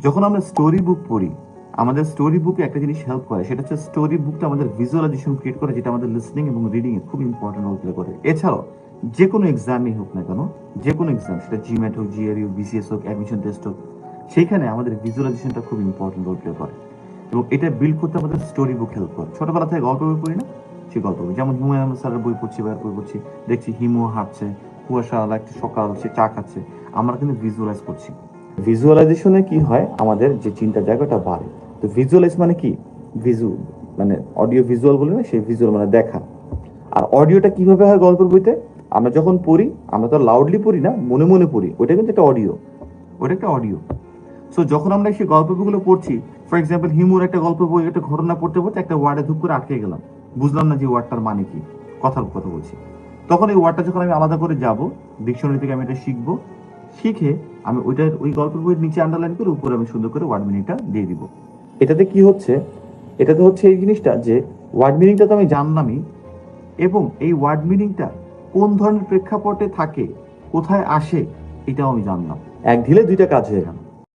যখন আমরা story book পড়ি, আমাদের স্টোরি বুকে একটা জিনিস হেল্প করে, সেটা হচ্ছে স্টোরি বুকটা আমাদের ভিজুয়ালাইজেশন ক্রিয়েট করে, যেটা আমাদের লিসনিং এবং রিডিং এ খুব ইম্পর্টেন্ট রোল প্লে করে। এছাড়াও যে কোনো এক্সামই হোক না কেন, যে কোনো এক্সাম, সেটা জিম্যাট হোক, জিআরই হোক, বিসিএস হোক, অ্যাডমিশন টেস্ট হোক, সেইখানে আমাদের ভিজুয়ালাইজেশনটা খুব ইম্পর্টেন্ট রোল প্লে করে। এবং এটা বিল্ড করতে আমাদের স্টোরি বুক হেল্প করে। ছোটবেলা থেকে গল্প বই পড়ি না, সেই গল্প বই, যেমন হুমায়ুন আহমেদ স্যারের বই পড়ছি বা বই পড়ছি, দেখছি হিমু হাঁটছে, কুয়াশাওয়ালা একটা সকাল, সে চা খাচ্ছে, আমরা কিন্তু ভিজুয়ালাইজ করছি। ভিজুয়ালাইজেশনে কি হয়, আমাদের যে চিন্তার জায়গাটা বাড়ে। তো ভিজুয়ালাইজ মানে কি, ভিজু মানে অডিও ভিজুয়াল বলে না, সেই ভিজুয়াল মানে দেখা। আর অডিওটা কিভাবে হয় গল্পের বইতে, আমরা যখন পড়ি, আমরা তো লাউডলি পড়ি না, মনে মনে পড়ি, ওটা কিন্তু একটা অডিও, ওটা একটা অডিও। সো যখন আমরা সেই গল্প বইগুলো পড়ছি, ফর এক্সাম্পল হিমুর একটা গল্প বই, একটা ঘটনা পড়তে পড়তে একটা ওয়ার্ডে ধূপ করে আটকে গেলাম, বুঝলাম না যে ওয়ার্ডটার মানে কি, কথার কথা বলছি, তখন এই ওয়ার্ডটা যখন আমি আলাদা করে যাব, ডিকশনারি থেকে আমি এটা শিখবো, শিখে আমি ওইটার ওই গল্পের বইয়ের নিচে আন্ডারলাইন করে উপরে আমি সুন্দর করে ওয়ার্ড মিনিংটা দিয়ে দিব। এটাতে কি হচ্ছে, এটাতে হচ্ছে এই জিনিসটা যে ওয়ার্ড মিনিংটা তো আমি জানলামই, এবং এই ওয়ার্ড মিনিংটা কোন ধরনের প্রেক্ষাপটে থাকে, কোথায় আসে, এটাও আমি জানলাম। এক ঢিলে দুইটা কাজ হয়ে গেল।